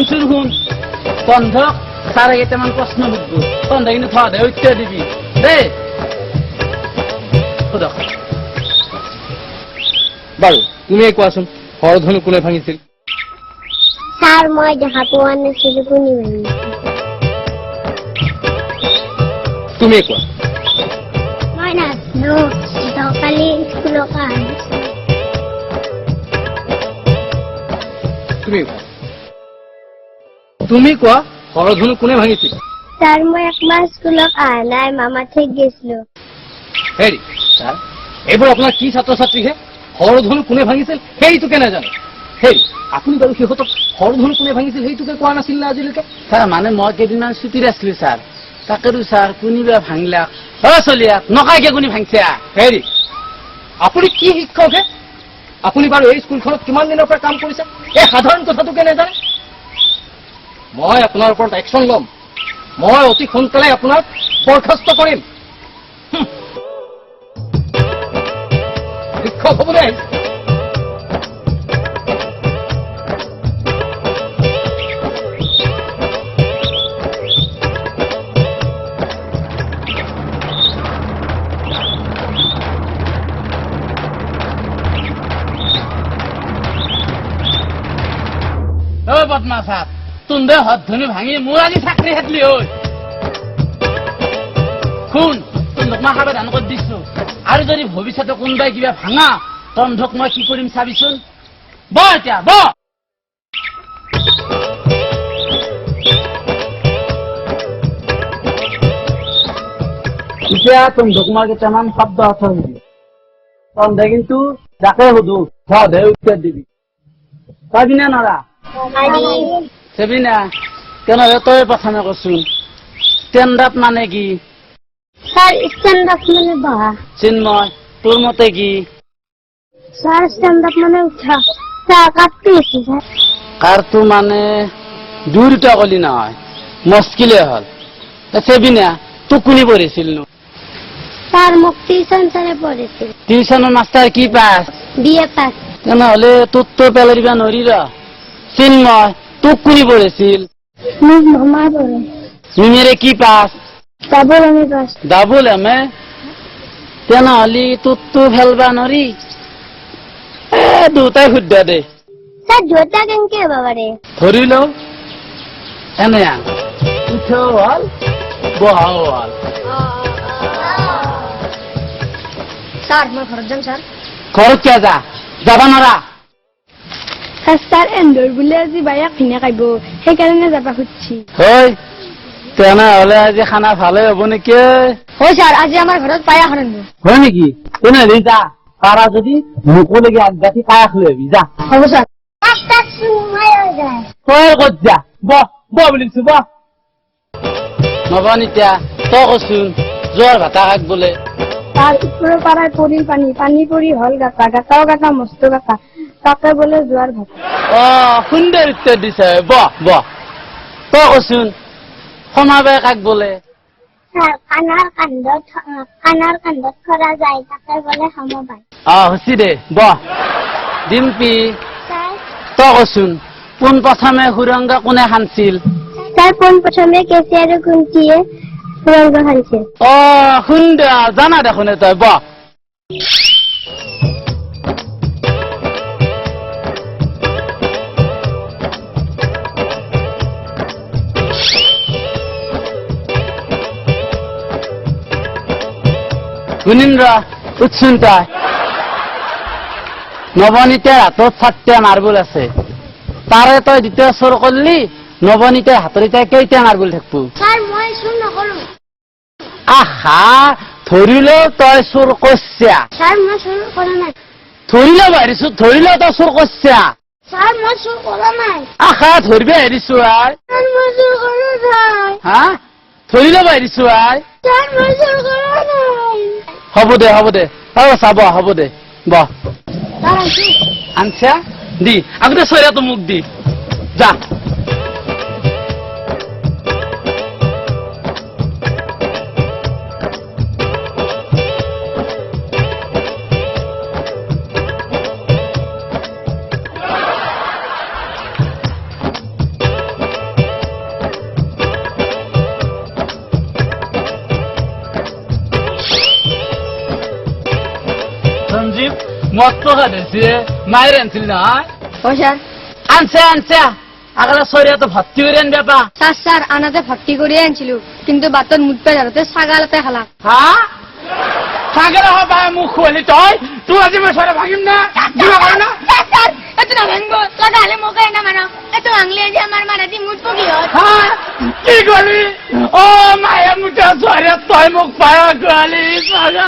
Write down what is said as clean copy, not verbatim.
শুন শুন বন্ধক তার কেইটামান প্ৰশ্ন সুধবো তহঁতে কিন্তু থোৱা দে উত্তৰ দিবি দেই সুধক বাৰু তুমি কোৱাচোন হৰধনু কোনে ভাঙিছিল স্যার মই দেখা পোৱা নাছিলো কোনে ভাঙিছে তুমি কোৱা মই নাজানো কালি স্কুলৰ পৰা আহিছো তুমি কোৱা হৰধনু কোনে ভাঙিছিল স্যার মই একমাহ স্কুলত অহা নাই মামা ঠিক গেছিলো হেৰি ছাৰ এইবোৰ আপোনাৰ কি ছাত্ৰ ছাত্ৰীহে হৰধনু কোনে ভাঙিছিল সেইটোকে নাজানে হেৰি আপুনি বাৰু সিহঁতক হৰধনু কোনে ভাঙিছিল সেইটোকে কোৱা নাছিল না আজিলৈকে ছাৰ মানে মই কেইদিনমান ছুটিত আছিলো ছাৰ তাকেতো ছাৰ কোনিবা ভাঙিলাক চলিয়াক নকাইকে কোনি ভাঙছে হেৰি আপুনি কি শিক্ষক হে আপুনি বাৰু এই স্কুলখনত কিমান দিনৰ পৰা কাম কৰিছে এই সাধাৰণ কথাটোকে নাজানে মই আপোনাৰ ওপৰত একশ্যন ল'ম মই অতি সোনকালে আপোনাক বৰখাস্ত কৰিম শিক্ষক হ'বলৈ আহিছে বদমাছ তুন্দে হৰধনু ভাঙি মোৰ আজি চাকৰি হেতলি হ'ল শুন তন্ধক মই সাৱধান কৰি দিছো আৰু যদি ভৱিষ্যতে কোনোবাই কিবা ভাঙা তন্ধক মই কি কৰিম চাবিচোন এতিয়া এতিয়া তন্ধক মই কেইটামান শব্দ অৰ্থ নিদিয়ে তন্ধে কিন্তু যাকে সুধো সদে উত্তৰ দিবি পাবিনে নৰা চেবিনা তেনেহ'লে তই প্ৰথমে কচোন ষ্টেণ্ড আপ মানে কি স্যার স্ট্যান্ড আপ মানে বহা চিন্ময় তোৰ মতে কি স্যার স্ট্যান্ড আপ মানে উঠা স্যার কাটতে এসে স্যার কাৰটো মানে দুটা কলি নহয় মুস্কিলে হ'ল চেবিনা তোক কোনে পঢ়িছিল নো স্যার মোক টিউশন স্যারে পড়েছিল টিউচনৰ মাষ্টাৰ কি পাছ বিএ পাস তেনেহ'লে তোক তো পেলাই দিবা নোৱাৰি ৰ চিন্ময় তোক কোনে পঢ়িছিল মোক মামা পড়ে মিমেৰে কি পাছ ডাবল আমি পাস ডাবুল এমে তেনেহ'লে তোকতো ফেলবা নোৱাৰি দুটাই শুদ্ধ দে স্যার জোতা কেনকে হবা পারে ধৰি লওঁ এনে উঠাও হ'ল বহাও হ'ল স্যার মই ঘৰত যাম স্যার ঘৰত কিয় যাবা নোৱাৰা স্যার এন্দৰ বোলে আজি বায়াক ভিনে খাইব সেইকাৰণে যাবা খুজিছি হয় তেনেহ'লে আজি খানা ভালে হ'ব নেকি হয় স্যার আজি আমাৰ ঘৰত পায়াস ৰান্ধব হয় নেকি তেনেহ'লে যা পাৰা যদি মোকো লাগি আগবাঢ়ি পায়াস লৈ আহিবি যা হ'ব স্যার একটা সময় হৈ যায় তই ক'ত যা বহ বুলিছো বহ নৱনীতা তই কচোন জ্বৰ ভাতা খাক বোলে তার উপরে পাড়ায় পড়িল পানি পানি পড়ি হল গাতা গাতাও গাতা মস্ত গাতা তাকে বলে জোয়ার ভাত সুন্দৰ উত্তৰ দিছে বহ তই কচোন সমাবে কাক বোলে কানার কান্দত করা যায় তাকে বলে সমবায় হৈছে দে বহ ডিম্পি তই কচোন পোন প্ৰথমে সুৰংগ কোনে খান্দিছিল তার পোন প্রথমে কেসি আর কুন্তিয়ে সুরঙ্গ খানছে সুন্দৰ জানা দেখোন তই বহ গুণীন্দ্ৰ উৎসুন তই নৱনীতাৰ হাতত 7টা মাৰ্বল আছে তাৰে তই দ্বিতীয় চোৰ কৰলি নৱনীতাৰ হাতৰ এতিয়া কেইটা মাৰ্বল থাকিব স্যার মই চুর নকৰো আহা ধৰিলেও তই চোৰ কৰছা স্যার মই চুর কৰা নাই ধৰিলেও পাৰিছো ধৰিলেও তই চোৰ কৰছা স্যার মই চুর কৰা নাই আহা ধৰিব এৰিছো আই স্যার মই চুর কৰা নাই হা ধৰিলেও পাৰিছো আই স্যার মই চুর কৰা নাই হ'ব দে চাব হ'ব দে বহ স্যার আছি আনছা দি আগতে চৈৰাটো মোক দি যা সঞ্জীব মত খাইছে মায়ের আনছিল না ও স্যার আনছে আগলা সরিয়া তো ভর্তি করে আনবে পা স্যার আনাতে ভর্তি করে আনছিল কিন্তু বাতর মুখ পে ধরতে ছাগালতে খালা হ্যাঁ সাগর হবা মুখ খুলি তুই আজি মই সরে ভাগিম না দিবা পারে না স্যার এত না ভাঙবো লাগালে মোকে না মারো এত ভাঙলে যে আমার মারাতি মুখ পকি হয় হ্যাঁ কি করবি ও মায়া মুঠা সরে তই মুখ পায়া গলি সাগা